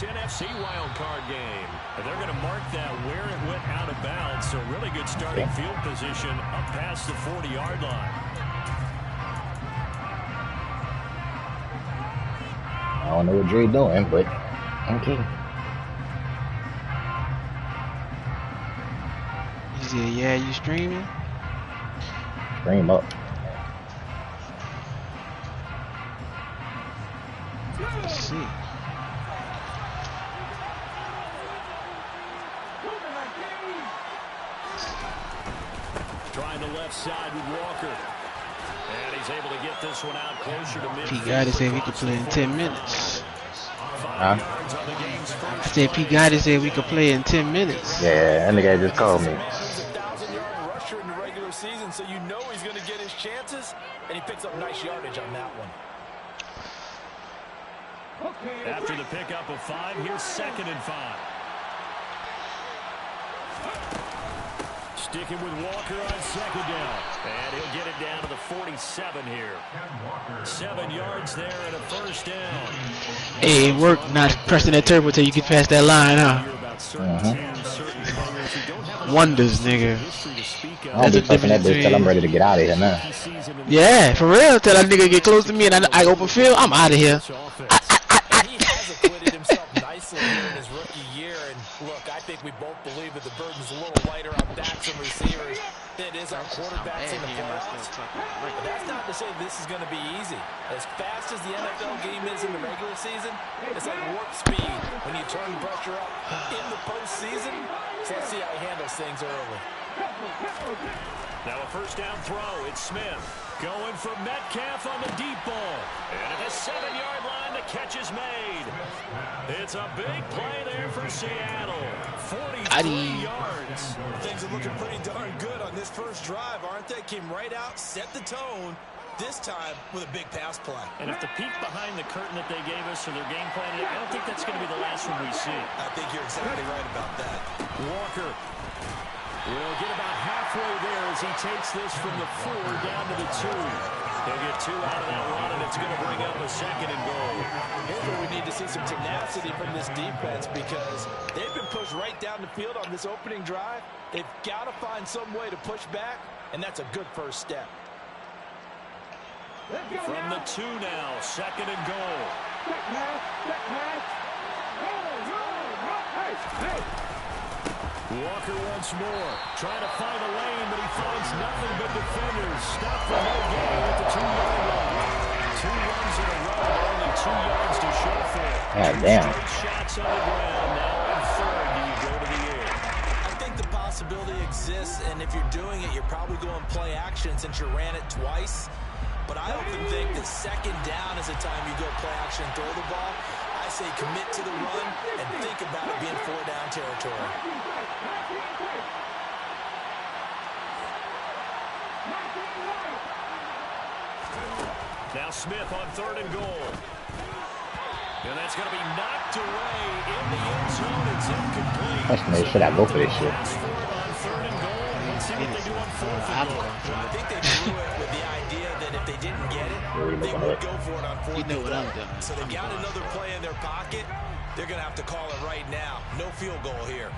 this NFC wildcard game. And they're going to mark that where it went out of bounds. So really good starting field position up past the 40-yard line. I don't know what Dre's doing, but okay. He said, yeah, you streaming? Stream up. Let's see. Trying the left side with Walker. And he's able to get this one out closer to midfield. P. Gotti said we could play in 10 minutes. Huh? I said P. Gotti said we could play in 10 minutes. Yeah, that nigga just called me. He's a 1,000-yard rusher in the regular season, so you know he's going to get his chances, and he picks up nice yardage on that one. After the pickup of 5, here's 2nd and 5. Sticking with Walker on 2nd down. And he'll get it down to the 47 here. 7 yards there and a 1st down. Hey, it worked not pressing that turbo till you get past that line, huh? Wonders, nigga. I'll be fucking that bitch till I'm ready to get out of here now. Yeah, for real. Till that nigga get close to me and I open field, I'm out of here. He has acquitted himself nicely here in his rookie year, and look, I think we both believe that the burden's a little lighter on backs and receivers than it is on quarterbacks in the playoffs. But that's not to say this is going to be easy. As fast as the NFL game is in the regular season, it's like warp speed when you turn pressure up in the postseason. So let's see how he handles things early. Now a 1st down throw. It's Smith going for Metcalf on the deep ball. And at the 7-yard line, the catch is made. It's a big play there for Seattle. 43 yards. Things are looking pretty darn good on this first drive, aren't they? Came right out, set the tone, this time with a big pass play. And if the peek behind the curtain that they gave us for their game plan, I don't think that's going to be the last one we see. I think you're exactly right about that. Walker will get about halfway there as he takes this from the 4 down to the 2. They'll get 2 out of that run, and it's going to bring up a 2nd and goal. Here's where we need to see some tenacity from this defense because they've been pushed right down the field on this opening drive. They've got to find some way to push back, and that's a good first step. From the 2 now, 2nd and goal. Walker once more, trying to find a lane, but he finds nothing but defenders. Stop the whole game at the 2-yard line. 2 runs in a row, but only 2 yards to show for it. God damn. Shots on the ground. Now in 3rd, do you go to the air? I think the possibility exists, and if you're doing it, you're probably going play action since you ran it twice. But I often think that 2nd down is the time you go play action and throw the ball. I say commit to the run and think about it being 4-down territory. Now Smith on 3rd and goal. And that's going to be knocked away in the end zone. It's incomplete. Question is, should I go for this shit? On 3rd and goal. Let's see what they do on 4th and goal. I think they drew it with the idea that if they didn't get it, they would go for it on 4th and goal. You know what I'm doing. So they've got another play in their pocket. They're going to have to call it right now. No field goal here.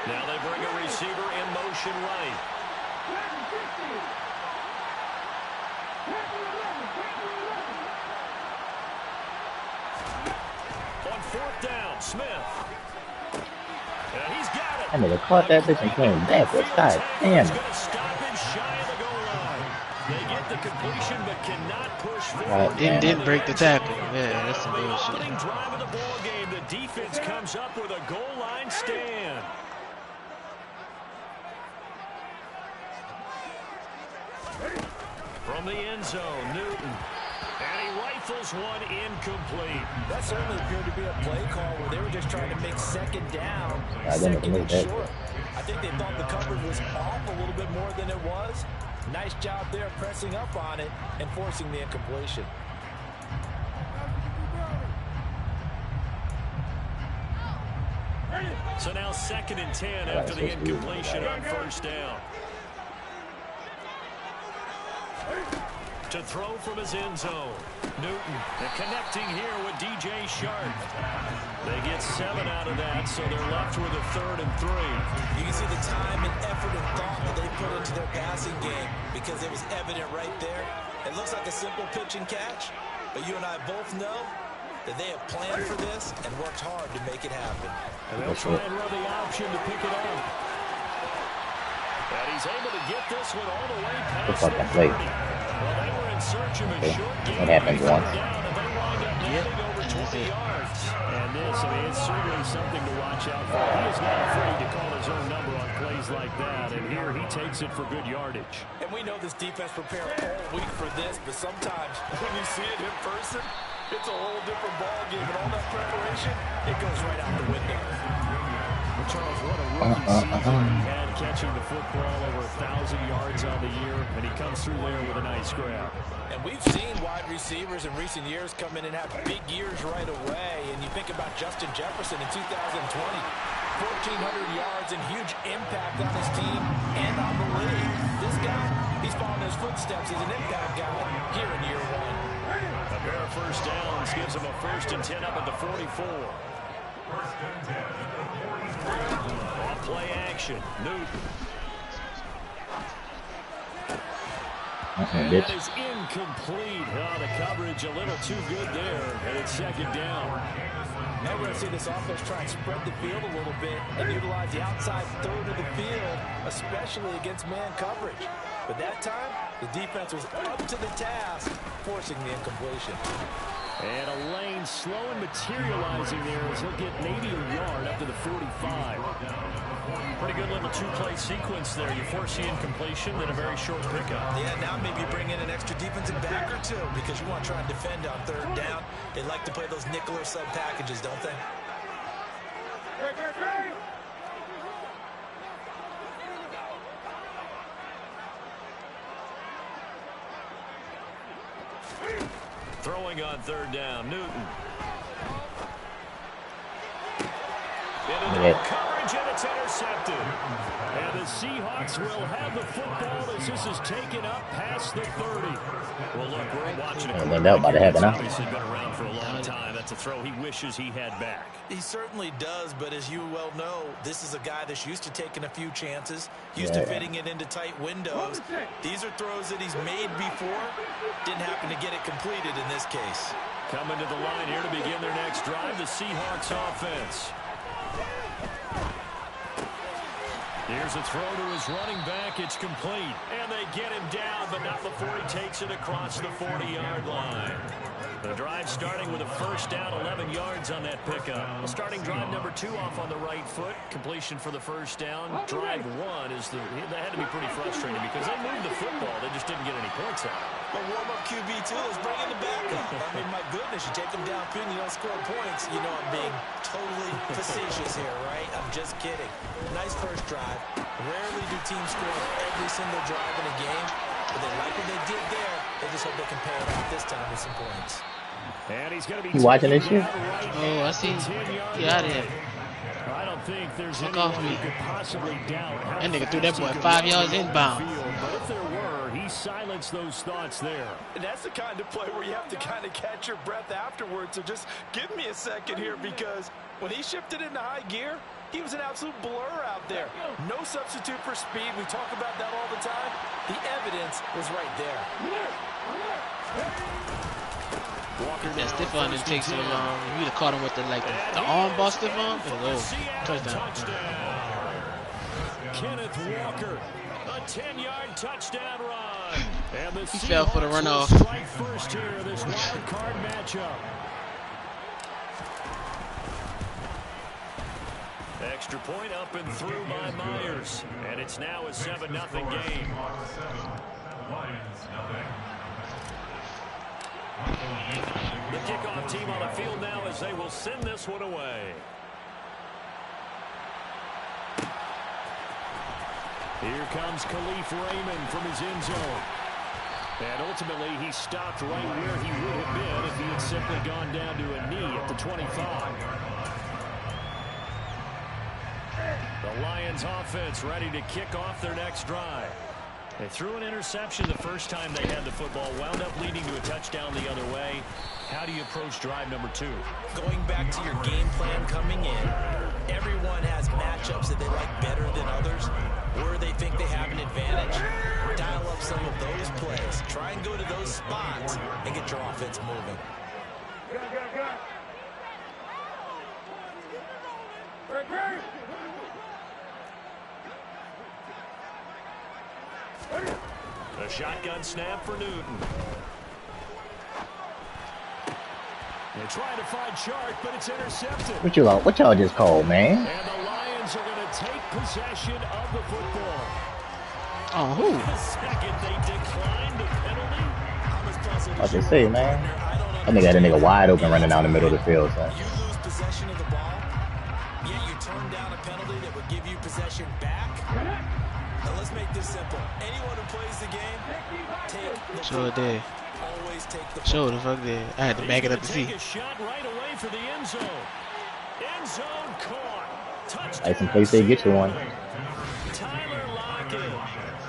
Now they bring a receiver in motion right. On 4th down, Smith. And he's got it. I never caught that bitch and came backwards. God damn it. Stop him shy of the goal line. They get the completion but cannot push forward. Didn't break the tackle. Yeah, that's some bullshit. Opening drive of the ball game. The defense comes up with a goal line stand. From the end zone, Newton. And he rifles one incomplete. That certainly appeared to be a play call where they were just trying to make 2nd down, I didn't 2nd make and that. short. I think they thought the coverage was off a little bit more than it was. Nice job there pressing up on it and forcing the incompletion. So now 2nd and 10 after the incompletion on 1st down. To throw from his end zone. Newton connecting here with DJ Sharp. They get 7 out of that, so they're left with a 3rd and 3. You can see the time and effort and thought that they put into their passing game because it was evident right there. It looks like a simple pitch and catch, but you and I both know that they have planned for this and worked hard to make it happen. And they'll try and run the option to pick it up. And he's able to get this one all the way past the 30. Well, they were in search of a short game. It happens once. And they wind up getting over 20 yards. And this, I mean, it's certainly something to watch out for. He is not afraid to call his own number on plays like that. And here he takes it for good yardage. And we know this defense prepared all week for this, but sometimes when you see it in person, it's a whole different ball game, and all that preparation, it goes right out the window. Well, Charles, what a rookie season he had catching the football, over 1,000 yards on the year, and he comes through there with a nice grab. And we've seen wide receivers in recent years come in and have big years right away, and you think about Justin Jefferson in 2020, 1,400 yards and huge impact on his team and on the league. This guy, he's following his footsteps as an impact guy here in year 1. A pair of 1st downs gives him a 1st and 10 up at the 44. Off play action. Newton. And that is incomplete. Oh, the coverage a little too good there, and it's 2nd down. Now we're going to see this offense try and spread the field a little bit and utilize the outside 3rd of the field, especially against man coverage. But that time, the defense was up to the task, forcing the incompletion. And a lane slow and materializing there as he'll get maybe a yard up to the 45. Pretty good little 2-play sequence there. You force the incompletion, then a very short pickup. Yeah, now maybe you bring in an extra defensive back or two because you want to try and defend on 3rd down. They like to play those nickel or sub packages, don't they? Throwing on 3rd down, Newton. Into the coverage, and it's intercepted. And the Seahawks will have the football as this is taken up past the 30. Well, look, we're watching a quarterback that's obviously been around for a long time. That's a throw he wishes he had back. He certainly does, but as you well know, this is a guy that's used to taking a few chances, used to fitting it into tight windows. These are throws that he's made before. Didn't happen to get it completed in this case. Coming to the line here to begin their next drive, the Seahawks offense. Here's a throw to his running back. It's complete. And they get him down, but not before he takes it across the 40-yard line. The drive starting with a 1st down, 11 yards on that pickup. Well, starting drive number 2 off on the right foot. Completion for the 1st down. Drive 1 is that had to be pretty frustrating because they moved the football. They just didn't get any points out of it. But warm-up QB2 is bringing the backup. I mean, my goodness, you take them downfield and you don't score points. You know I'm being totally facetious here, right? I'm just kidding. Nice first drive. Rarely do teams score every single drive in a game, but they like what they did there. They just hope they can pay it off this time with some points. And he's going to be watching this shit? Oh, I see. Get out of here. I don't think there's Look off me. could possibly doubt how that nigga threw that boy 5 yards inbound. But if there were, he silenced those thoughts there. And that's the kind of play where you have to kind of catch your breath afterwards. So just give me a second here because when he shifted into high gear, he was an absolute blur out there. No substitute for speed. We talk about that all the time. The evidence was right there. That Stephon didn't take so long. You would have caught him with the arm ball Stephon. Touchdown. Kenneth Walker, a 10-yard touchdown run. And the he fell for the runoff. Strike first here, this wild card matchup. Extra point up and through by Myers. And it's now a 7-0 game. The kickoff team on the field now as they will send this one away. Here comes Khalif Raymond from his end zone. And ultimately, he stopped right where he would have been if he had simply gone down to a knee at the 25. The Lions offense ready to kick off their next drive. They threw an interception the first time they had the football, wound up leading to a touchdown the other way. How do you approach drive number 2? Going back to your game plan coming in, everyone has matchups that they like better than others, where they think they have an advantage. Dial up some of those plays. Try and go to those spots and get your offense moving. A shotgun snap for Newton. They're trying to find Shark, but it's intercepted. What y'all just called, man? And the Lions are going to take possession of the football. Oh, who? The second they declined the penalty. Like I say, man. That nigga had a nigga wide open running down the middle of the field, son. You lose possession of the ball, yet you turn down a penalty that would give you possession back. Now let's make this simple. Anyone who plays the game, take the Sure did. always take the Sure the fuck did. I had to back it up to see. Take a shot right away for the end zone. End zone caught. Touchdown. Like some place they get you one. Tyler Lockett,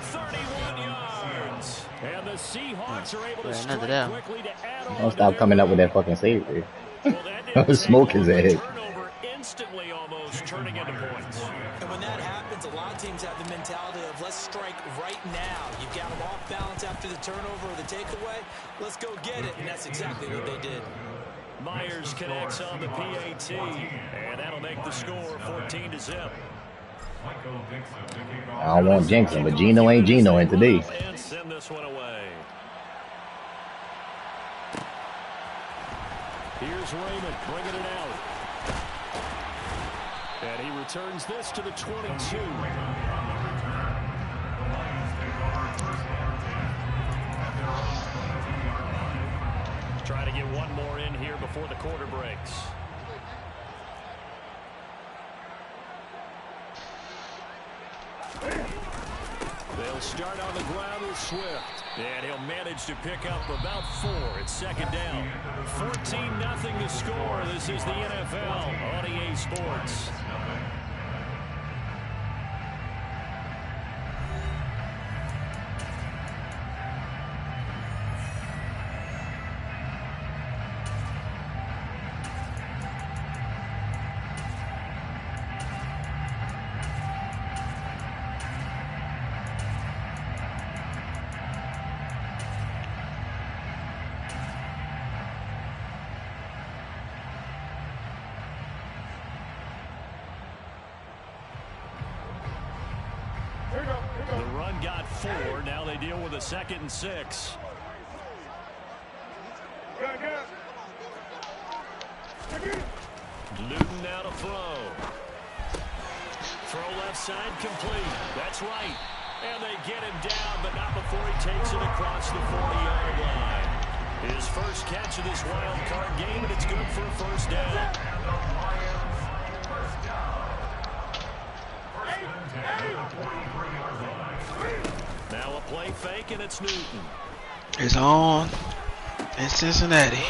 31 yards. And the Seahawks are able to strike quickly to add on. Don't stop coming up with that fucking safety. Well, Smoke his head. Turnover instantly almost turning into points. And when that happens, a lot of teams have the mentality of let's strike right now. You've got them off balance after the turnover or the takeaway. Let's go get it. And that's exactly what they did. Myers connects on the PAT, and that'll make the score 14-0. I don't want jinxing, but Gino ain't Gino in today. And send this one away. Here's Raymond bringing it out. And he returns this to the 22. Try to get one more in here before the quarter breaks. They'll start on the ground with Swift. And he'll manage to pick up about 4. It's second down. 14-0 to score. This is the NFL on EA Sports. The run got 4. Now they deal with a 2nd and 6. Newton now to throw. Throw left side complete. That's right. And they get him down, but not before he takes it across the 40-yard line. His first catch of this wild card game, and it's good for a first down. Now a play fake, and it's Newton. It's on in Cincinnati.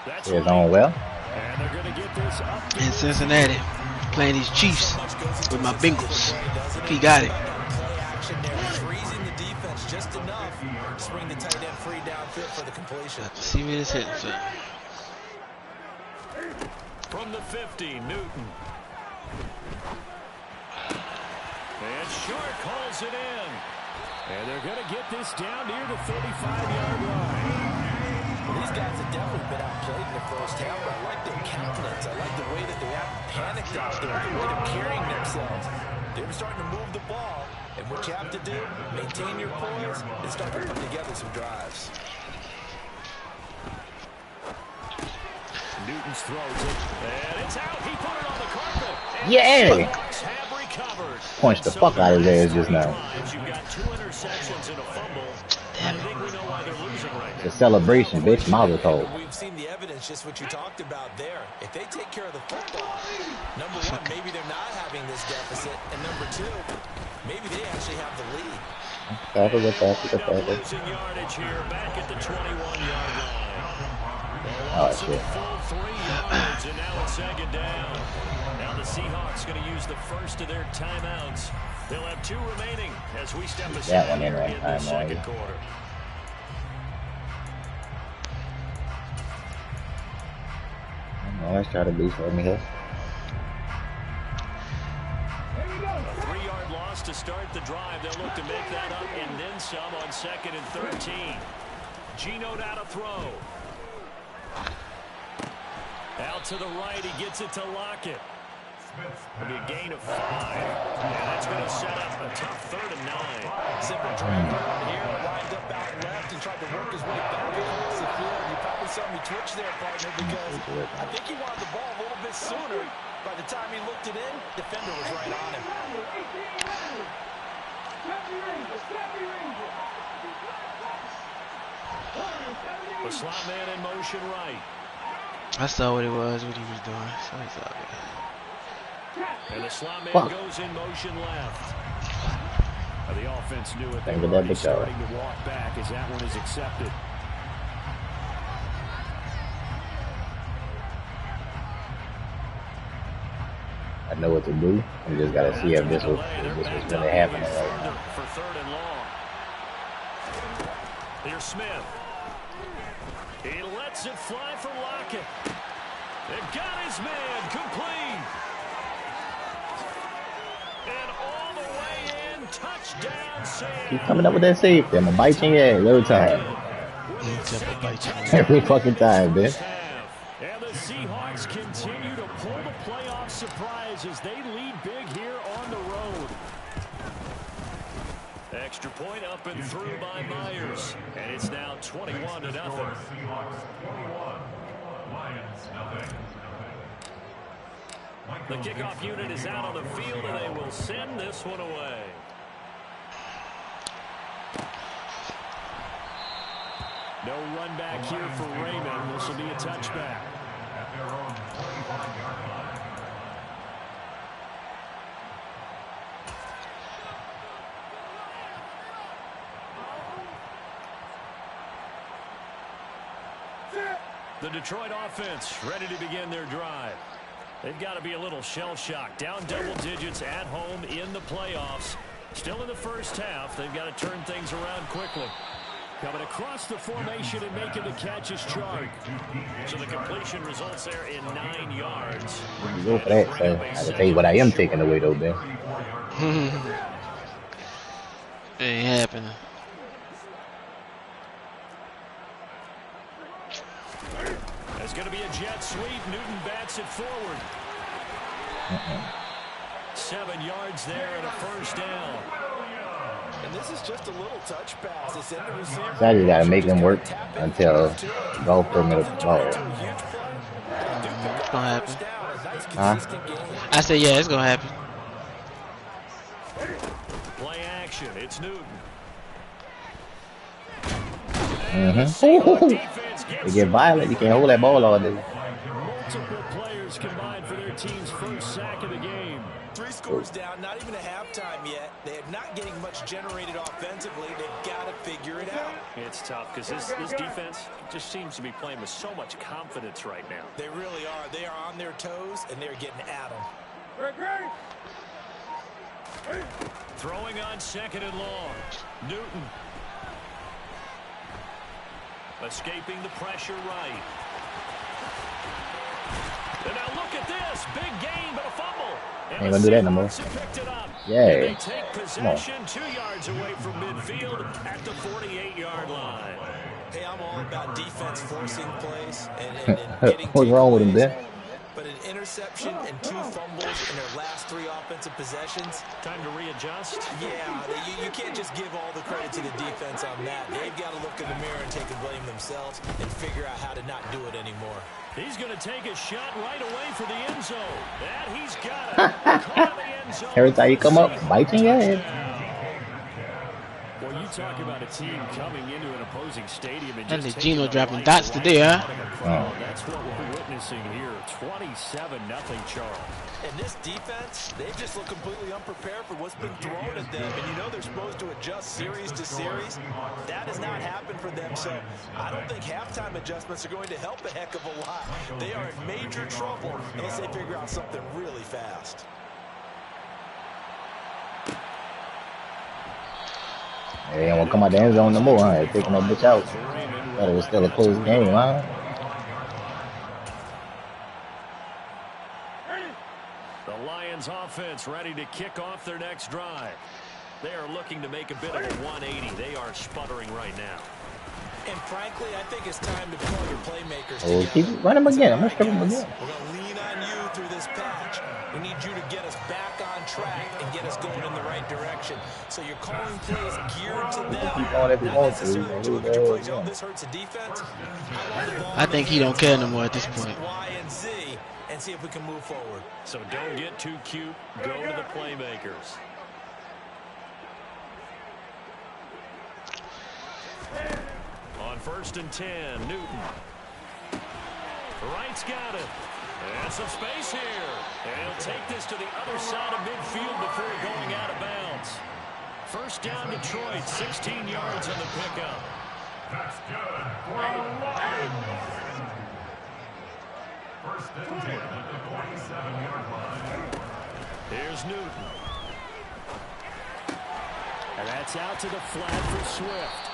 It's on well. And they're going to get this up In Cincinnati. Playing these Chiefs with my Bengals. He got it. Play action there, freezing the defense just enough to bring the tight end free downfield for the completion. See me this hitting, son. from the 50, Newton. And Shark hauls it in. And they're going to get this down near the 35-yard line. Well, these guys have definitely been outplayed in the first half, but I like their countenance. I like the way that they haven't panicked out there, the way they're carrying themselves. They're starting to move the ball, and what you have to do, maintain your poise, and start to put together some drives. Newton's throws it, and it's out. He put it on the carpet. Yeah! Punched the fuck out of his ass just now. You've got 2 interceptions and a fumble. I think we know why they're losing right now. The celebration, bitch. Mazel tov. We've seen the evidence, just what you talked about there. If they take care of the football, number one, maybe they're not having this deficit, and number two, maybe they actually have the lead. Losing yardage here, back at the 21-yard line. Oh, shit. Full 3 yards, and now it's second down. Now the Seahawks going to use the first of their timeouts. They'll have 2 remaining as we step aside That one in here right in the time, second quarter. Let's try to do something here. A 3-yard loss to start the drive. They'll look to make that up and then some on 2nd and 13. Geno now to throw. Out to the right, he gets it to Lockett. It'll be a gain of 5. And that's going to set up a tough 3rd and 9. Simple drag around here, lined up out left and tried to work his way back across the field. You probably saw me twitch there, partner, because I think he wanted the ball a little bit sooner. By the time he looked it in, defender was right on him. The slot man in motion right. I saw what it was, what he was doing. So it's all good. And the slot man goes in motion left. The offense knew it. They were already starting to walk back as that one is accepted. I know what to do. I just gotta see if this was really happening right now. For 3rd and long. Here's Smith. He lets it fly for Lockett. They've got his man complete. And all the way in, touchdown, Sam. Keep coming up with that safety. I'm gonna bite your ass every time. Every fucking time, man. And the Seahawks continue to pull the playoff surprise as they lead big here on the road. Extra point up and through by Myers. And it's now 21-0. The kickoff unit is out on the field, and they will send this one away. No run back here for Raymond. This will be a touchback. At their own 25-yard line. The Detroit offense ready to begin their drive. They've got to be a little shell-shocked. Down double digits at home in the playoffs. Still in the first half. They've got to turn things around quickly. Coming across the formation and making the catch is Chark. So the completion results there in 9 yards. You go for that, sir. I can tell you what I am taking away, though, Ben. It ain't happening. There's going to be a jet sweep. Newton bats it forward. 7 yards there and a first down. And this is just a little touch pass. It's in the receiver. So I just gotta make them work until golf permit the ball. It's gonna happen. Huh? I said, yeah, it's gonna happen. Play action. It's Newton. They get violent. You can't hold that ball all day. Multiple players combined for their team's first sack of the game. 3 scores down, not even a halftime yet. They're not getting much generated offensively. They've got to figure it out. It's tough because this defense just seems to be playing with so much confidence right now. They really are. They are on their toes, and they're getting at them. Throwing on 2nd and long. Newton. Escaping the pressure right. And now look at this. Big gain, but a fumble. And ain't gonna do that no more. Yeah. They take possession 2 yards away from midfield at the 48-yard line. Hey, I'm all about defense forcing plays and getting What's wrong with him, Ben? But an interception and 2 fumbles in their last 3 offensive possessions. Time to readjust. Yeah, you can't just give all the credit to the defense on that. They've got to look in the mirror and take the blame themselves and figure out how to not do it anymore. He's going to take a shot right away for the end zone. That he's got it. Caught in the end zone. Every time you come up, biting your head. Well, you talk about a team coming into an opposing stadium and That just is Gino taking dropping dots today, huh? That's what we're witnessing here. 27-0 Charles. And this defense, they just look completely unprepared for what's been thrown at them. And you know they're supposed to adjust series to series. That has not happened for them. So I don't think halftime adjustments are going to help a heck of a lot. They are in major trouble unless they figure out something really fast. They ain't gonna come out the end zone no more, huh? They're taking that bitch out. Thought it was still a close game, huh? The Lions offense ready to kick off their next drive. They are looking to make a bit of a 180. They are sputtering right now. And frankly, I think it's time to call your playmakers Oh, together. keep run him again. I'm gonna strip him again. We're going to lean on you through this patch. We need you to get us back on track and get us going in the right direction. So you're calling plays geared to them. Keep going if you want to. This hurts the defense. I think he don't care no more at this point. Y and Z, and see if we can move forward. So don't get too cute. Go to the playmakers. On 1st and 10, Newton. Wright's got it. And some space here. And he'll take this to the other side of midfield before going out of bounds. First down, Detroit. 16 yards on the pickup. That's good. First and 10 at the 47-yard line. Here's Newton. And that's out to the flat for Swift.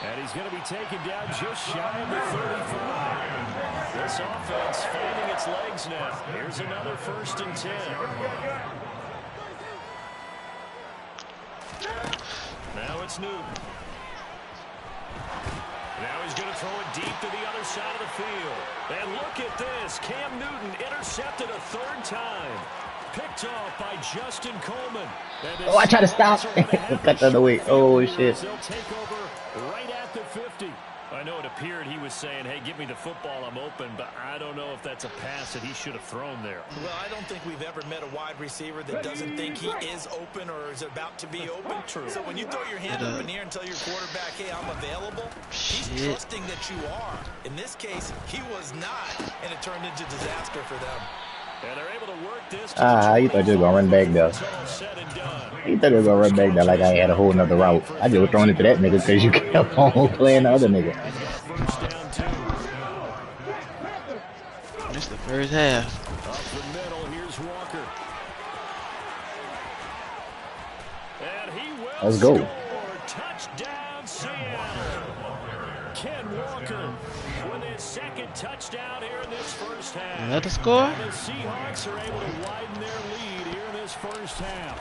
And he's going to be taken down just shy of the 35. This offense finding its legs now. Here's another 1st and 10. Now it's Newton. Now he's going to throw it deep to the other side of the field. And look at this. Cam Newton intercepted a 3rd time. Picked off by Justin Coleman. Oh, I tried to stop. Cut the other way. Oh, shit. They'll take over right at the 50. I know it appeared he was saying, hey, give me the football, I'm open, but I don't know if that's a pass that he should have thrown there. Well, I don't think we've ever met a wide receiver that doesn't think he is open or is about to be open. True. So when you throw your hand up in the air and tell your quarterback, hey, I'm available, he's trusting that you are. In this case, he was not, and it turned into disaster for them. And they're able to work this. You thought you were going to run back there. You thought you were going to run back there like I had a whole nother route. I just was throwing it to that nigga because you kept on playing the other nigga. It's the first half. Up the middle, here's Walker. And he will Let's go. score. Touchdown, Seattle. Ken Walker with his 2nd touchdown here in this first half. Is that the score? And the Seahawks are able to widen their lead here in this first half.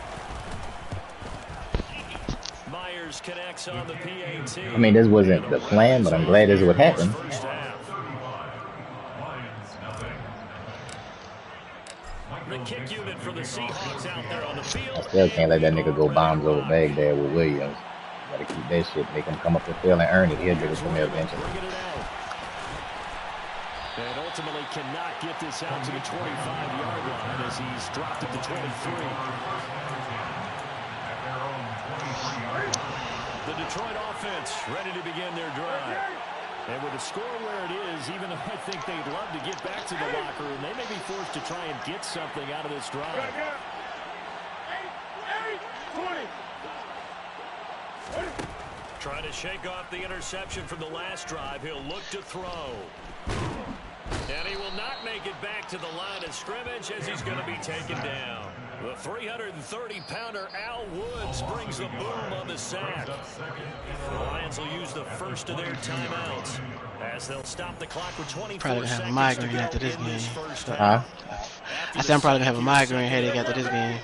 Myers connects on the PAT. I mean, this wasn't the plan, but I'm glad this is what happened. The kick unit for the Seahawks out there on the field. I still can't let that nigga go bombs over Baghdad with Williams. Gotta keep that shit. Make him come up the field and earn it. He'll get it from there eventually. And ultimately cannot get this out to the 25-yard line as he's dropped at the 23. The Detroit offense ready to begin their drive. And with the score where it is, even though I think they'd love to get back to the locker room, they may be forced to try and get something out of this drive. Trying to shake off the interception from the last drive. He'll look to throw. And he will not make it back to the line of scrimmage as he's going to be taken down. The 330-pounder Al Woods brings the boom on the sack. The Lions will use the first of their timeouts as they'll stop the clock with 24 Probably seconds gonna have a migraine to go after this in game. first Huh? half. I said I'm probably gonna have a migraine headache after this game.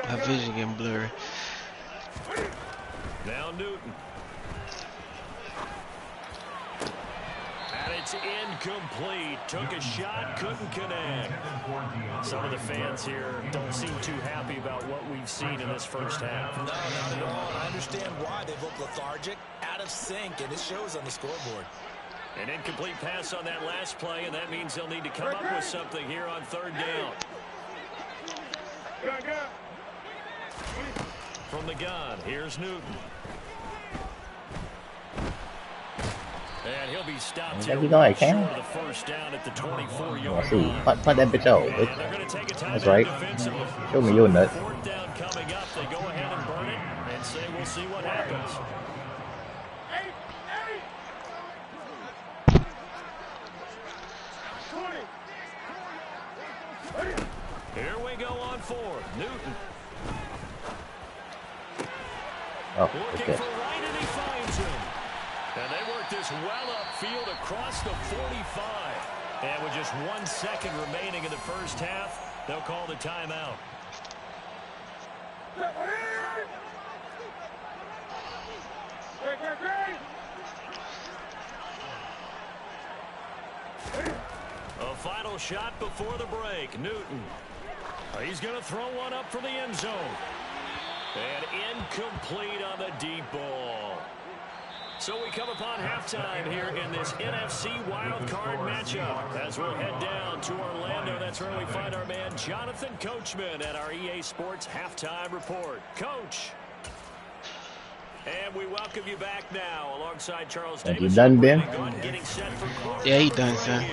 My vision getting blurry. Now Newton. And it's incomplete. Took a shot, couldn't connect. Some of the fans here don't seem too happy about what we've seen in this first half. No, not at all. And I understand why. They've looked lethargic, out of sync, and it shows on the scoreboard. An incomplete pass on that last play, and that means they'll need to come up with something here on 3rd down. From the gun, here's Newton. And he'll be stopped here short of the first down at the 24-yard line. Punt that bitch out. That's right. Show me your nut. Fourth down coming up. They go ahead and burn it and say we'll see what happens. Here we go on fourth. Newton. Oh, looking for right, and he finds him. And they work this well upfield across the 45. And with just 1 second remaining in the first half, they'll call the timeout. A final shot before the break. Newton. He's going to throw one up for the end zone. And incomplete on the deep ball. So we come upon halftime here in this NFC wildcard matchup. As we'll head down to Orlando, that's where we find our man Jonathan Coachman at our EA Sports Halftime Report. Coach. And we welcome you back now alongside Charles Davis. You done, Ben? Yeah, he done, son.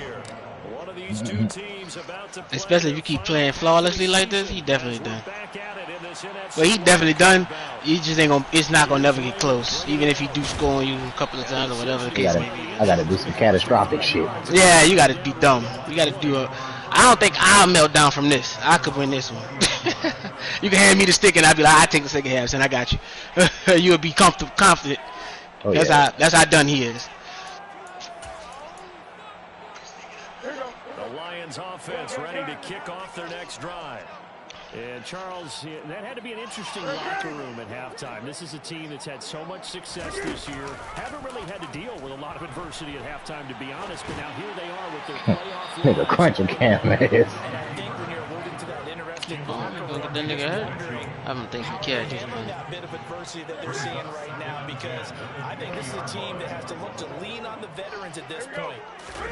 One of these two teams about to play. Especially if you keep playing flawlessly like this, he definitely done. Well, he definitely done. He just ain't gonna. It's not gonna never get close, even if he do score on you a couple of times or whatever the case may be. I gotta do some catastrophic shit. Yeah, you gotta be dumb. You gotta do a. I don't think I'll melt down from this. I could win this one. You can hand me the stick and I'll be like, I take the second half, and I got you. You'll be confident. Oh, that's yeah. That's how done he is. The Lions offense ready to kick off their next drive. And Charles, that had to be an interesting locker room at halftime. This is a team that's had so much success this year. Haven't really had to deal with a lot of adversity at halftime, to be honest. But now here they are with their playoff. Nigga crunching Cam ass. And I think when you're alluding to that interesting locker room, That nigga hurt. I don't think he cared. that bit of adversity that they're seeing right now, because I think this is a team that has to look to lean on the veterans at this point.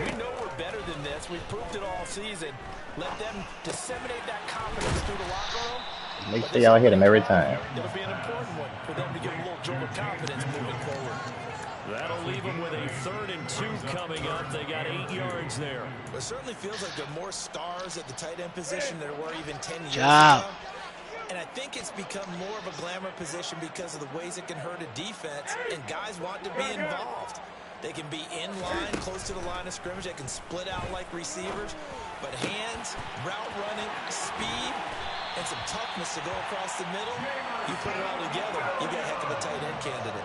We know we're better than this. We've proved it all season. Let them disseminate that confidence through the locker room. Make sure y'all hit him every time. It'll be an important one for them to get a little jolt of confidence moving forward. That'll leave them with a 3rd and 2 coming up. They got 8 yards there. It certainly feels like there are more stars at the tight end position than there were even 10 years Job. ago. And I think it's become more of a glamour position because of the ways it can hurt a defense, and guys want to be involved. They can be in line, close to the line of scrimmage. They can split out like receivers. But hands, route running, speed, and some toughness to go across the middle, you put it all together, you got a heck of a tight end candidate.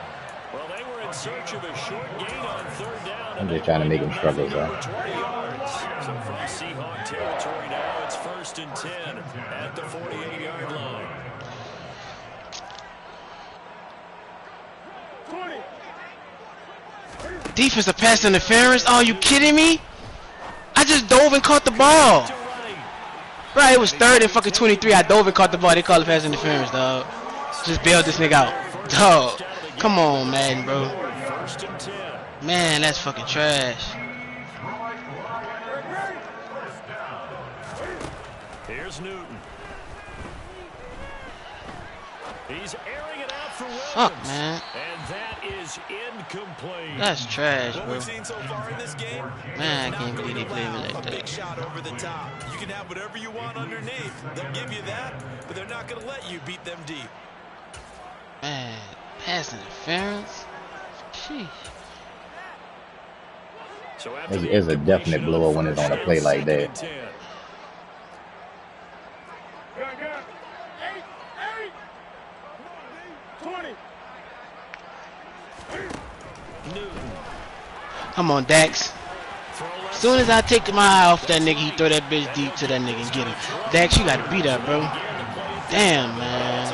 Well, they were in search of a short gain on 3rd down. I'm just trying to make him struggle, bro. 20 yards. So from Seahawk territory now, it's 1st and 10 at the 48-yard line. 20. Defensive pass interference? Oh, you kidding me? I just dove and caught the ball. Right, it was 3rd and fucking 23. I dove and caught the ball. They call it pass interference, dog. Just bailed this nigga out. Dog. Come on, man, bro. Man, that's fucking trash. Here's Newton. He's airing it out for Williams. Fuck, man. And that is incomplete. That's trash, bro. What we've seen so far in this game, Man, I can't believe they play me like a big that. shot over the top. You can have whatever you want underneath. They'll give you that, but they're not going to let you beat them deep. Man, pass interference? Sheesh. So It's a definite blower when it's on a play like that. Come on, Dax. As soon as I take my eye off that nigga, he throw that bitch deep to that nigga and get him. Dax, you gotta beat that, bro. Damn, man.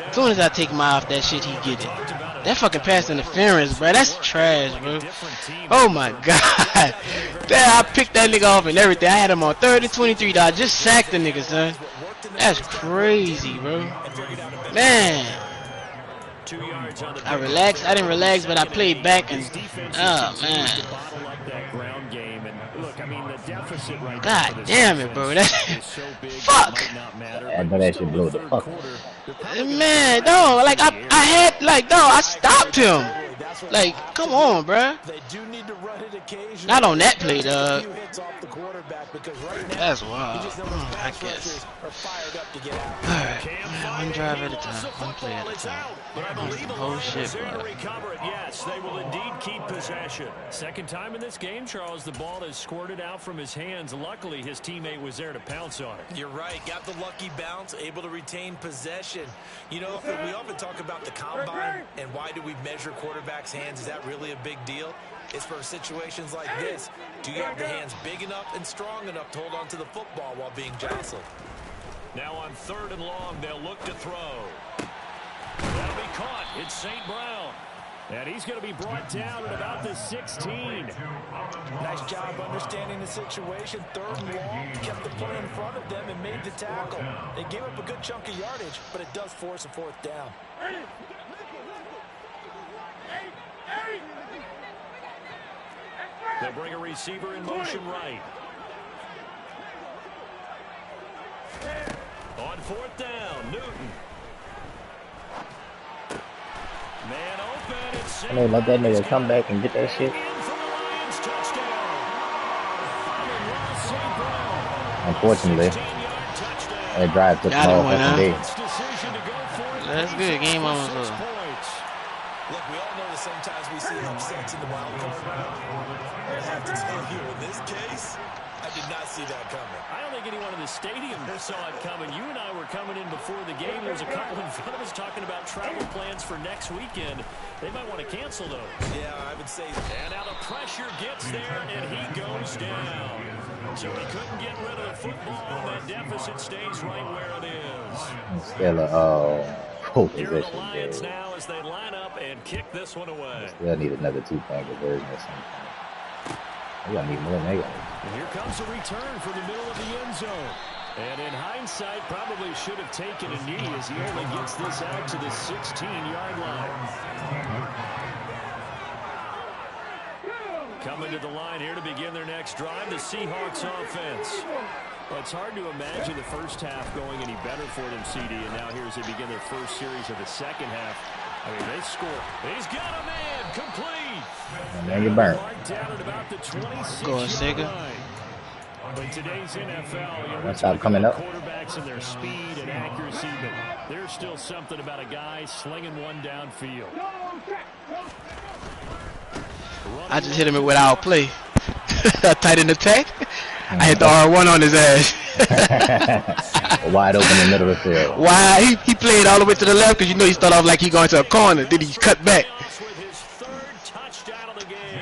As soon as I take my eye off that shit, he get it. That fucking pass interference, bro. That's trash, bro. Oh my god. Damn, I picked that nigga off and everything. I had him on 3rd and 23, dog. I just sacked the nigga, son. That's crazy, bro. Man. I relaxed. I didn't relax, but I played back and oh man. God damn it, bro. That's fuck. I know that shit blow the fuck. Man, no, like I had like no, I stopped him. Like, come on, bruh. They do need to run it occasionally. Not on that play, A dog. few hits off the quarterback because right now, That's wild. you just know those pass rushers are fired up to get out. Alright, one drive at a time, one play at a time. But I believe the Whole Lions shit, there to bro. recover it. Yes, they will indeed keep possession. Second time in this game, Charles, the ball has squirted out from his hands. Luckily, his teammate was there to pounce on it. You're right. Got the lucky bounce, able to retain possession. You know, we often talk about the combine and why do we measure quarterbacks' hands? Is that really a big deal? It's for situations like this. Do you have the hands big enough and strong enough to hold on to the football while being jostled? Now on 3rd and long, they'll look to throw. That'll be caught. It's St. Brown. And he's going to be brought down at about the 16. Nice job understanding the situation. 3rd and long, kept the play in front of them and made the tackle. They gave up a good chunk of yardage, but it does force a 4th down. They'll bring a receiver in motion right. On 4th down, Newton. Man open. It's I mean, let that nigga come back and get that shit. Unfortunately, that drive took Got all him one, fucking day. That's good. Game almost over. Look, we all know that sometimes we see upsets in the wild card round. I have to tell you, in this case, I did not see that coming. I don't think anyone in the stadium saw it coming. You and I were coming in before the game. There's a couple in front of us talking about travel plans for next weekend. They might want to cancel those. Yeah, I would say. And now the pressure gets there, and he goes down. So he couldn't get rid of the football, and that deficit stays right where it is. Still a full Here are the position, Lions bro. now as they line up and kick this one away. Still need another 2-point conversion or something. We gotta need more than that. And here comes a return for the middle of the end zone. And in hindsight, probably should have taken a knee as he only gets this out to the 16-yard line. Coming to the line here to begin their next drive, the Seahawks offense. Well, it's hard to imagine the first half going any better for them, CD, and now here as they begin their first series of the second half. I mean, they score. He's got a man, complete. And then you burn. Marked down at about the 26 Go on, Sega. line. But today's NFL, you know, That's how coming up. quarterbacks and their speed and accuracy, but there's still something about a guy slinging one downfield. I just hit him without play. Tight end attack. I hit the R1 on his ass. Wide open in the middle of the field. Why? He played all the way to the left because you know he started off like he going to a corner. Then he cut back.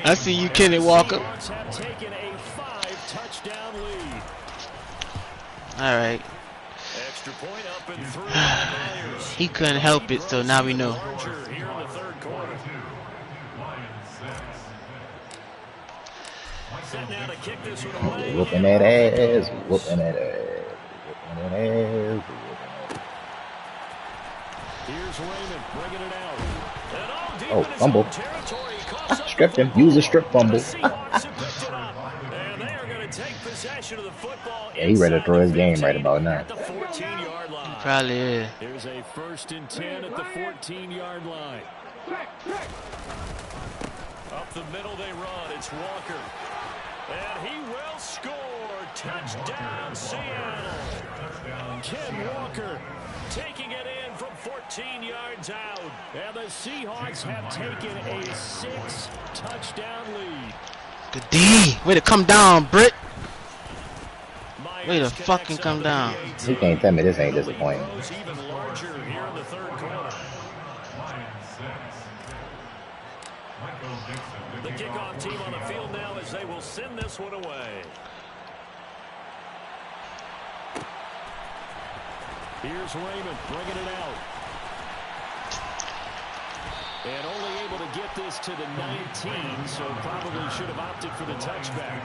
I see you, Kenny Walker. All right. He couldn't help it, so now we know. Whooping that ass, whooping that ass, whooping that ass, whooping that ass. Here's Raymond bringing it out. Oh, fumble. Stripped him. Use a strip fumble. Yeah, he ready to throw his game right about now. Probably is. Here's a 1st and 10 at the 14-yard line. Up the middle they run. It's Walker. And he will score. Touchdown, Seattle. Ken Walker taking it in from 14 yards out. And the Seahawks have taken a 6-touchdown lead. Good D. Way to come down, Britt. Way to fucking come down. You can't tell me this ain't disappointing. Even larger here in the 3rd quarter. The kickoff team on the field now as they will send this one away. Here's Raymond bringing it out. And only able to get this to the 19, so probably should have opted for the touchback.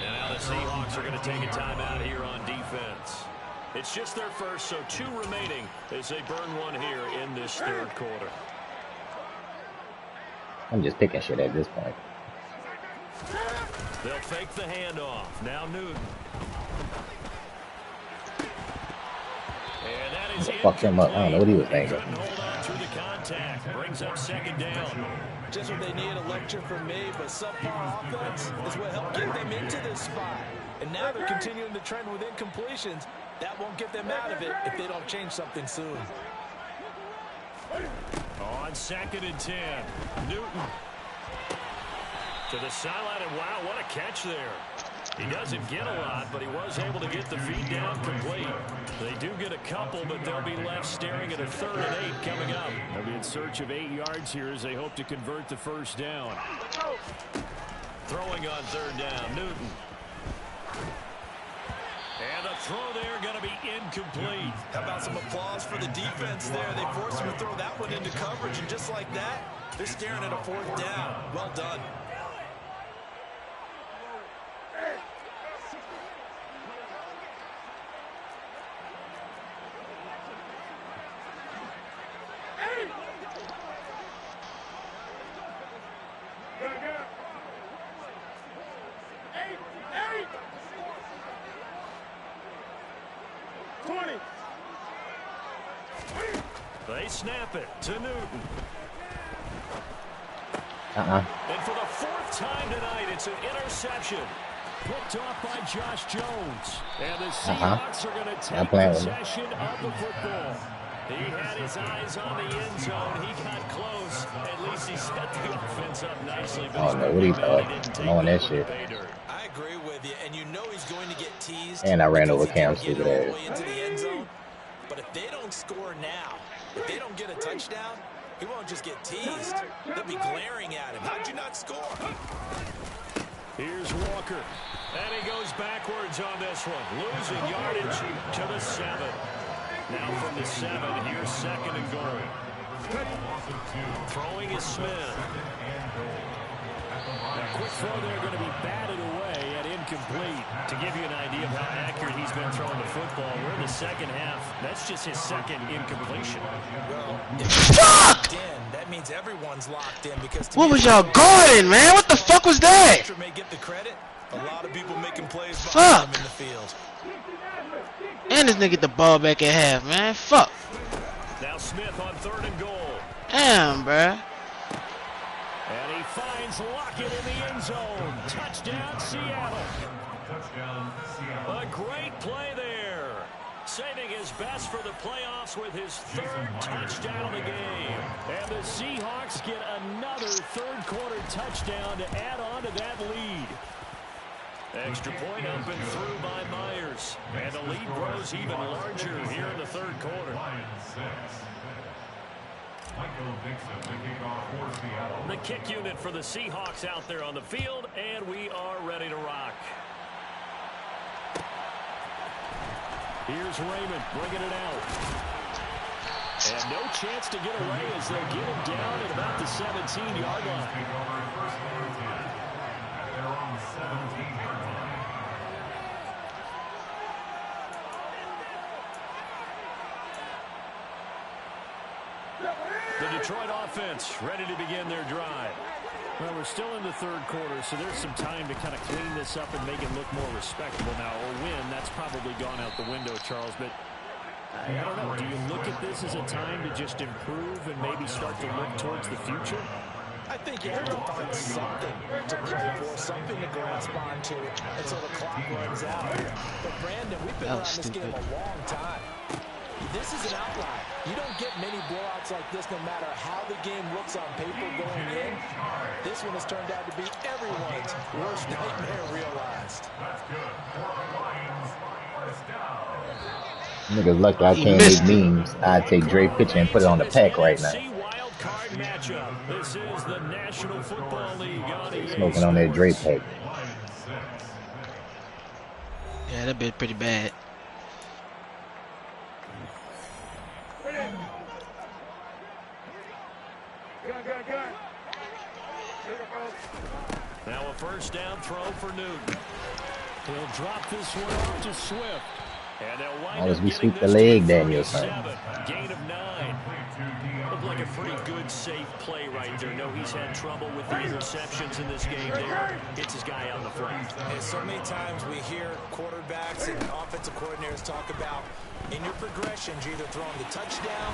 And now the Seahawks are going to take a timeout here on defense. It's just their first, so 2 remaining as they burn one here in this 3rd quarter. I'm just picking shit at this point. They'll fake the handoff. Now Newton. And that fucked him up. I don't know what he was thinking. Through the contact, brings up second down. Just what they need, a lecture from me, but subpar offense is what helped get them into this spot. And now they're continuing the trend with incompletions. That won't get them out of it if they don't change something soon. On 2nd and 10, Newton to the sideline, and wow, what a catch there. He doesn't get a lot, but he was able to get the feed down complete. They do get a couple, but they'll be left staring at a 3rd and 8 coming up. They'll be in search of 8 yards here as they hope to convert the first down. Throwing on 3rd down, Newton. And the throw there going to be incomplete. How about some applause for the defense there? They forced him to throw that one into coverage, and just like that, they're staring at a 4th down. Well done. They snap it to Newton. Uh-uh. And for the 4th time tonight, it's an interception. Picked off by Josh Jones. And the Seahawks are going to take possession of the football. He had his eyes on the end zone. He got close. At least he set the offense up nicely. Oh, no, what he thought? Knowing that shit. I agree with you, and you know he's going to get teased. And I ran over Cam's stupid ass. Into the end zone. But if they don't score now, if they don't get a touchdown, he won't just get teased. They'll be glaring at him. How'd you not score? Here's Walker. And he goes backwards on this one. Losing yardage to the 7. Now from the 7, here's 2nd and goal. Throwing is Smith. Now, quick throw there going to be batted away at incomplete. To give you an idea of how accurate he's been throwing the football, we're in the second half. That's just his 2nd incompletion. Well, fuck! That means everyone's locked in because what was y'all guarding, man? What the fuck was that? May get the credit. A lot of people making plays fuck. In the field. And this nigga get the ball back at half, man. Fuck. Now Smith on 3rd and goal. Damn, bruh. And he finds Lockett in the end zone. Touchdown, Seattle. A great play there. Saving his best for the playoffs with his 3rd touchdown of the game. And the Seahawks get another 3rd quarter touchdown to add on to that lead. Extra point up and through by Myers. And the lead grows even larger here in the 3rd quarter. The kick unit for the Seahawks out there on the field, and we are ready to rock. Here's Raymond bringing it out. And no chance to get away as they'll get him down at about the 17-yard line. The Detroit offense ready to begin their drive. Well, we're still in the 3rd quarter, so there's some time to kind of clean this up and make it look more respectable now. Or win, that's probably gone out the window, Charles. But I don't know. Do you look at this as a time to just improve and maybe start to look towards the future? I think you have to find something to play for, something to grasp onto until the clock runs out. But Brandon, we've been around this game a long time. This is an outlier. You don't get many blowouts like this no matter how the game looks on paper going in. This one has turned out to be everyone's worst nightmare realized. Niggas lucky I can't make memes. I'd take Dre picture and put it on the pack right now. This is the National Football League on Smoking on that Dre pack. Yeah, that bit pretty bad. Now a 1st down throw for Newton. He'll drop this one off to Swift. And they'll As wind long as up we getting sweep the this leg, to Daniel's 37. Gain of 9. Looked like a pretty good, safe play right there. No, he's had trouble with the interceptions in this game there. Gets his guy out in the front. And so many times we hear quarterbacks and offensive coordinators talk about in your progressions, you're either throwing the touchdown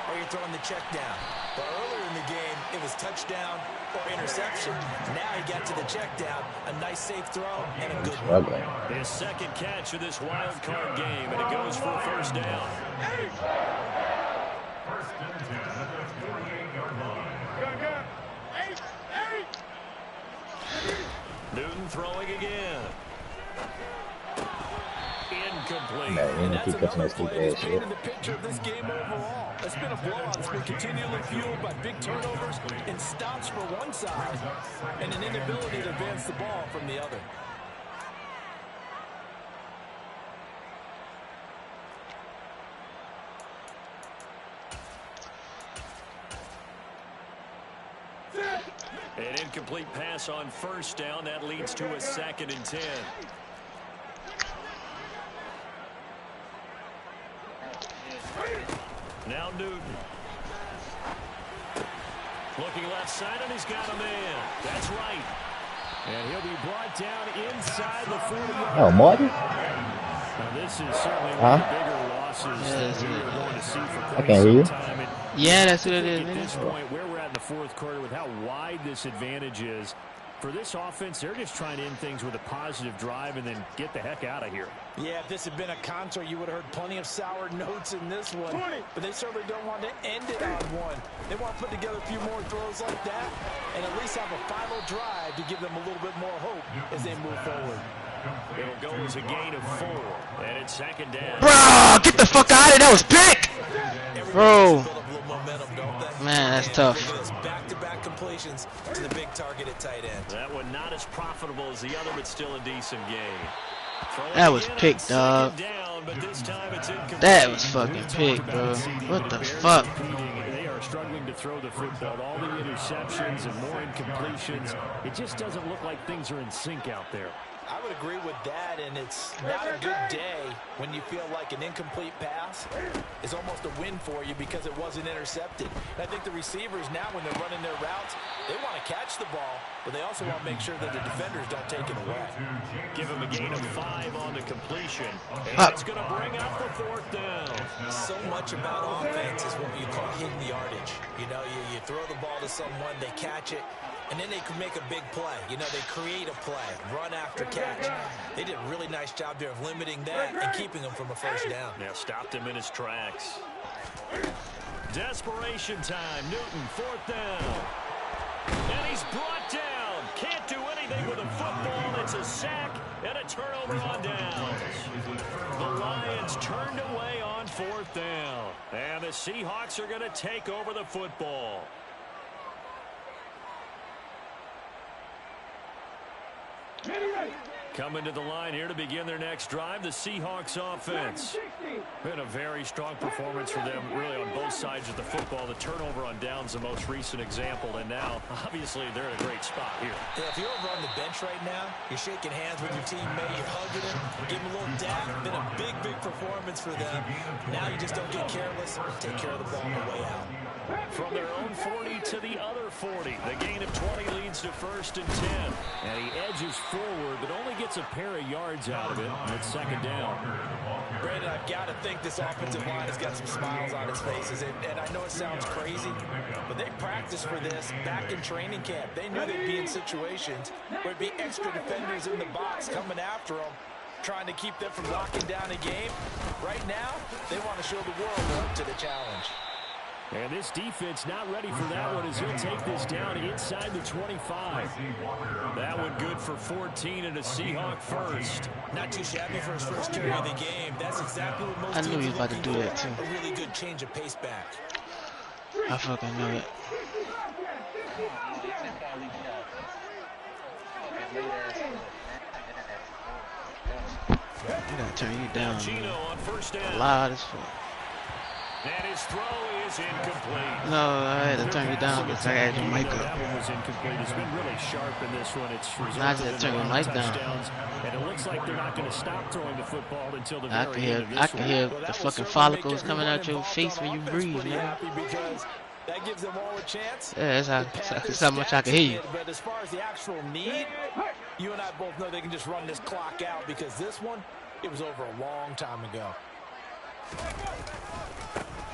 or you're throwing the check down. But earlier in the game, it was touchdown or interception. Now he got to the check down, a nice safe throw, and a good one. His second catch of this wild card game, and it goes for a first down. Newton throwing again. Incomplete. Man, you keep catching that stupid ass shit. The picture of this game overall. It's been a blowout. It's been continually fueled by big turnovers and stops for one side and an inability to advance the ball from the other. An incomplete pass on first down. That leads to a 2nd and 10. Now Newton. Looking left side, and he's got a man. That's right. And he'll be brought down inside the 40-yard line. Oh, Martin? Now, this is certainly one of the bigger losses that we're going to see for I quite can't hear you. some time. Yeah, that's what it is, At man. this point, where we're at in the fourth quarter with how wide this advantage is, for this offense, they're just trying to end things with a positive drive and then get the heck out of here. Yeah, if this had been a concert, you would have heard plenty of sour notes in this one. But they certainly don't want to end it on one. They want to put together a few more throws like that and at least have a final drive to give them a little bit more hope as they move forward. It'll go as a gain of 4, and it's 2nd down. Bro, get the fuck out of here. That was pick. Bro. Man, that's tough. Back-to-back completions to the big target at tight end. That one not as profitable as the other, but still a decent gain. That was pick, dog. Down, but this time it's That was fucking pick, bro. What the fuck? They are struggling to throw the football. All the interceptions and more incompletions. It just doesn't look like things are in sync out there. I would agree with that, and it's not a good day when you feel like an incomplete pass is almost a win for you because it wasn't intercepted. And I think the receivers now, when they're running their routes, they want to catch the ball, but they also want to make sure that the defenders don't take it away. Give them a gain of 5 on the completion, and that's going to bring up the 4th down. So much about offense is what you call hitting the yardage. You know, you throw the ball to someone, they catch it, and then they can make a big play. You know, they create a play, run after catch. They did a really nice job there of limiting that and keeping him from a first down. Now stopped him in his tracks. Desperation time. Newton, 4th down. And he's brought down. Can't do anything with a football. It's a sack and a turnover on downs. The Lions turned away on 4th down. And the Seahawks are going to take over the football. Coming to the line here to begin their next drive, the Seahawks offense. Been a very strong performance for them, really, on both sides of the football. The turnover on downs, the most recent example, and now, obviously, they're in a great spot here. Yeah, if you're over on the bench right now, you're shaking hands with your teammate, you're hugging him, giving him a little dap. Been a big, big performance for them. Now you just don't get careless. Take care of the ball on the way out. From their own 40 to the other 40. The gain of 20 leads to 1st and 10. And he edges forward, but only gets a pair of yards out of it. It's 2nd down. Brandon, I've got to think this offensive line has got some smiles on its faces. And I know it sounds crazy, but they practiced for this back in training camp. They knew they'd be in situations where it'd be extra defenders in the box coming after them, trying to keep them from locking down a game. Right now, they want to show the world they're up to the challenge. And this defense not ready for that one as he'll take this down inside the 25. That one good for 14 and a Seahawk first. Not too shabby for his first carry of the game. That's exactly what most I knew he was about to do that too. A really good change of pace back. I fucking knew it. I gotta turn you down, man. On first down. Loud as fuck. And his throw is incomplete. No, I had to turn you down because I had your mic up. That one was incomplete. It's been really sharp in this one. It's I just had to turn your mic down. And it looks like they're not going to stop throwing the football until the very end of this I can hear one. the fucking follicles coming out your face when you breathe, man. That gives them all a chance. Yeah, that's how much I can hear you. But as far as the actual need, you and I both know they can just run this clock out because this one, it was over a long time ago.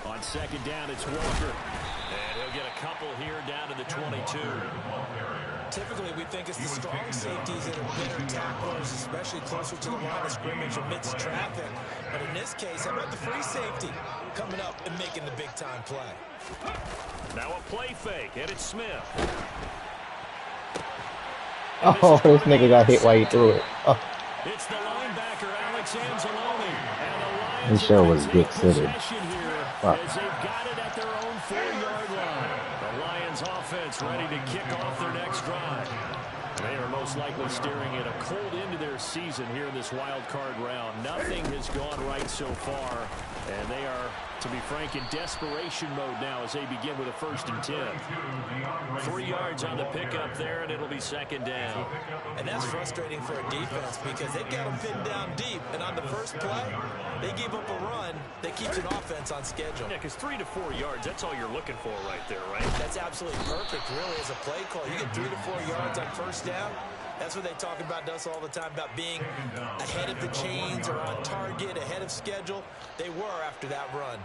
On second down, it's Walker. And he'll get a couple here down to the 22. Typically, we think it's the strong safeties that are better tacklers, especially closer to the line of scrimmage amidst traffic. But in this case, how about the free safety coming up and making the big-time play? Now a play fake, and it's Smith. Oh, this nigga got hit while he threw it. Oh. It's the linebacker, Alex Anzalone. And the Lions He sure was big city. Fuck. As they've got it at their own 4-yard line. The Lions offense ready to kick off their next drive. They are most likely staring at a cold end to their season here in this wild card round. Nothing has gone right so far, and they are, to be frank, in desperation mode now as they begin with a 1st and 10. 3 yards on the pickup there, and it'll be second down. And that's frustrating for a defense because they've got them pinned down deep, and on the first play, they give up a run that keeps an offense on schedule. Yeah, because 3 to 4 yards, that's all you're looking for right there, right? That's absolutely perfect, really, as a play call. You get 3 to 4 yards on first down. That's what they talk about us all the time, about being ahead of the chains or on target, ahead of schedule. They were after that run.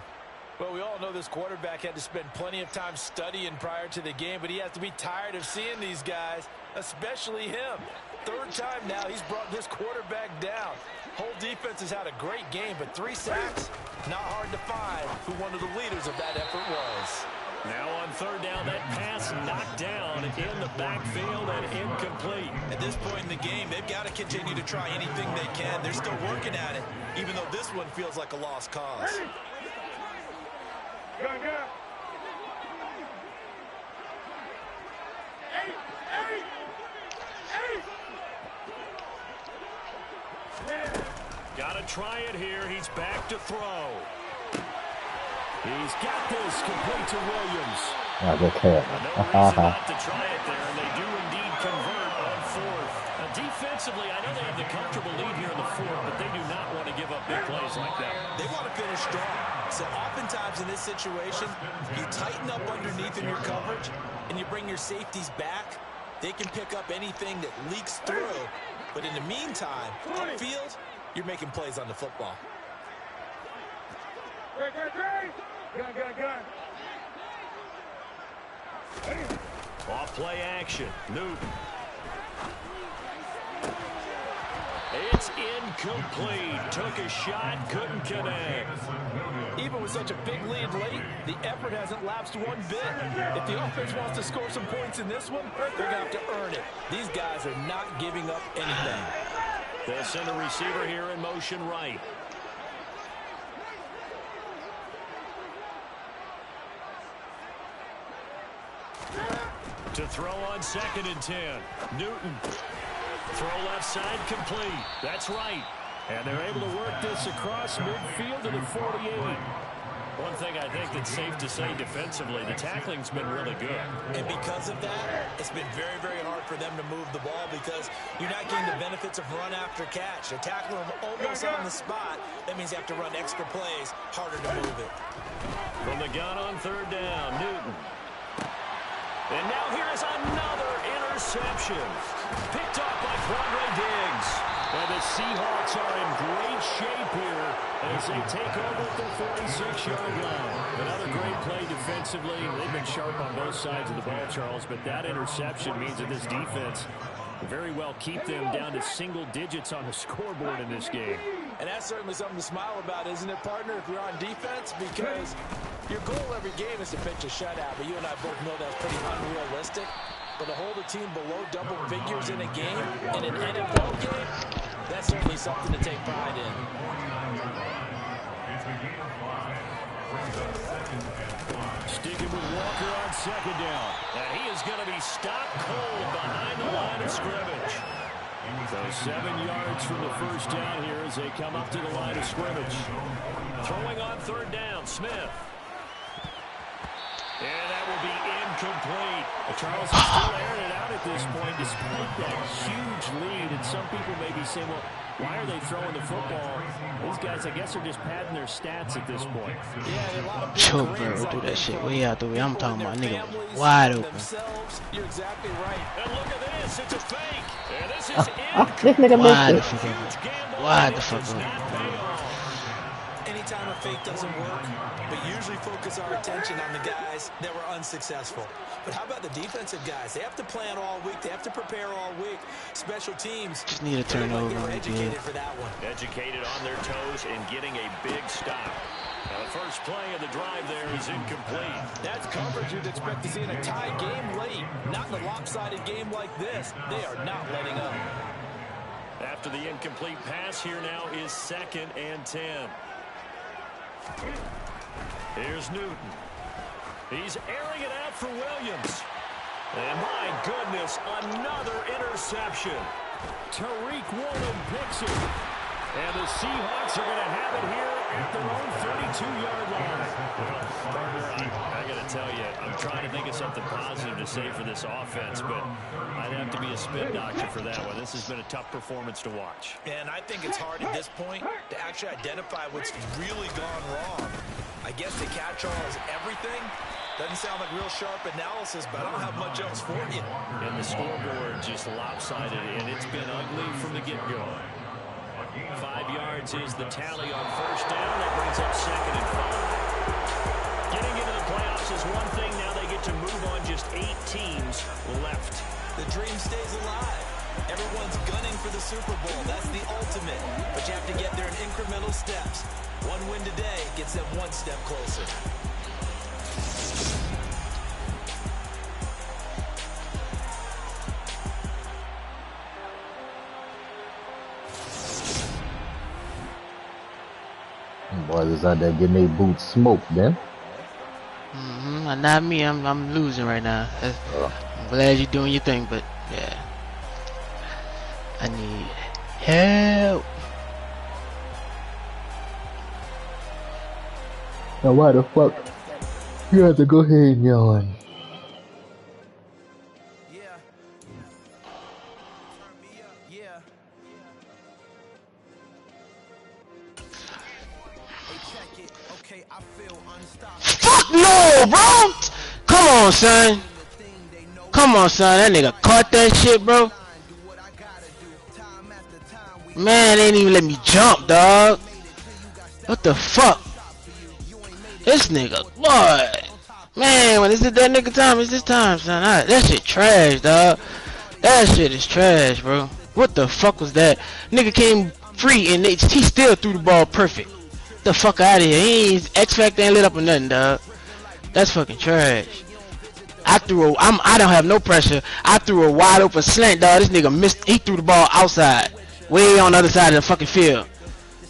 Well, we all know this quarterback had to spend plenty of time studying prior to the game, but he has to be tired of seeing these guys, especially him. 3rd time now he's brought this quarterback down. Whole defense has had a great game, but 3 sacks, not hard to find who one of the leaders of that effort was. Now on 3rd down, that pass knocked down in the backfield and incomplete. At this point in the game, they've got to continue to try anything they can. They're still working at it, even though this one feels like a lost cause. Gotta try it here. He's back to throw. He's got this complete to Williams. Yeah, good hit. No reason not to try it there, and they do indeed convert on 4th. Now, defensively, I know they have the comfortable lead here in the 4th, but they do not want to give up big plays like that. They want to finish strong. So oftentimes in this situation, you tighten up underneath in your coverage, and you bring your safeties back. They can pick up anything that leaks through. But in the meantime, upfield, you're making plays on the football. Off play action. Newton. It's incomplete. Took a shot, couldn't connect. Even with such a big lead late, the effort hasn't lapsed one bit. If the offense wants to score some points in this one, they're going to have to earn it. These guys are not giving up anything. They'll send a receiver here in motion right. To throw on 2nd and 10. Newton. Throw left side complete. That's right. And they're able to work this across midfield to the 48. One thing I think that's safe to say defensively, the tackling's been really good. And because of that, it's been very, very hard for them to move the ball because you're not getting the benefits of run after catch. They're tackling them almost on the spot. That means you have to run extra plays, harder to move it. From the gun on 3rd down, Newton. And now here's another interception. Picked off by Quandre Diggs. And the Seahawks are in great shape here as they take over at the 46-yard line. Another great play defensively. They've been sharp on both sides of the ball, Charles, but that interception means that this defense very well keep them down to single digits on the scoreboard in this game. And that's certainly something to smile about, isn't it, partner, if you're on defense? Because your goal every game is to pitch a shutout, but you and I both know that's pretty unrealistic. But to hold a team below double figures in a game, in an NFL game, that's certainly something to take pride in. Sticking with Walker on 2nd down. And he is going to be stopped cold behind the line of scrimmage. So 7 yards from the first down here as they come up to the line of scrimmage. Throwing on 3rd down, Smith. And that will be incomplete. Charles is still airing it out at this point despite that huge lead. And some people may be saying, well, why are they throwing the football? These guys, I guess, are just padding their stats at this point. Yeah, a lot of Choke barrel do that shit way out the way. I'm talking about nigga wide open. You're exactly right. And look at this. It's a fake. And this is This nigga Wide the missed it. fuck open. Wide the fuck open. Anytime a fake doesn't work, but usually focus our attention on the guys that were unsuccessful. But how about the defensive guys? They have to plan all week. They have to prepare all week. Special teams. Just need a turnover. They were educated for that one. Educated on their toes and getting a big stop. Now the first play of the drive there is incomplete. That's coverage you'd expect to see in a tie game late. Not in a lopsided game like this. They are not letting up. After the incomplete pass, here now is 2nd and 10. Here's Newton. He's airing it out for Williams. And my goodness, another interception. Tariq Woolen picks it. And the Seahawks are going to have it here at their own 32-yard line. I got to tell you, I'm trying to think of something positive to say for this offense, but I'd have to be a spin doctor for that one. This has been a tough performance to watch. And I think it's hard at this point to actually identify what's really gone wrong. I guess the catch-all is everything. Doesn't sound like real sharp analysis, but I don't have much else for you. And the scoreboard just lopsided, and it's been ugly from the get-go. 5 yards is the tally on first down. That brings up 2nd and 5. Getting into the playoffs is one thing. Now they get to move on. Just 8 teams left. The dream stays alive. Everyone's gunning for the Super Bowl. That's the ultimate. But you have to get there in incremental steps. One win today gets them one step closer. Boys is out there getting their boots smoked, man. Not me. I'm losing right now. I'm glad you're doing your thing, but yeah, I need help. Now why the fuck you have to go ahead and yawn? Fuck no, bro! Come on, son. Come on, son. That nigga caught that shit, bro. Man, they ain't even let me jump, dog. What the fuck? This nigga, boy. Man, when is it that nigga time? It's this time, son. That shit trash, dog. That shit is trash, bro. What the fuck was that? Nigga came free and he still threw the ball perfect. Get the fuck out of here. He ain't X-Factor ain't lit up or nothing, dog. That's fucking trash. I don't have no pressure. I threw a wide open slant, dog. This nigga missed. He threw the ball outside, way on the other side of the fucking field.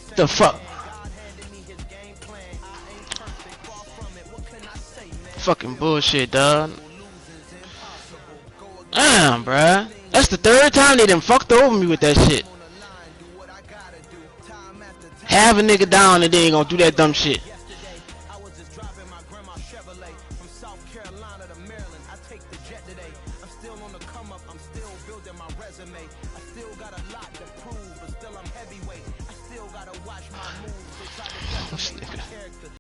What the fuck? Fucking bullshit, dog. Damn, bruh. That's the 3rd time they done fucked over me with that shit. Have a nigga down and they ain't gonna do that dumb shit. This nigga.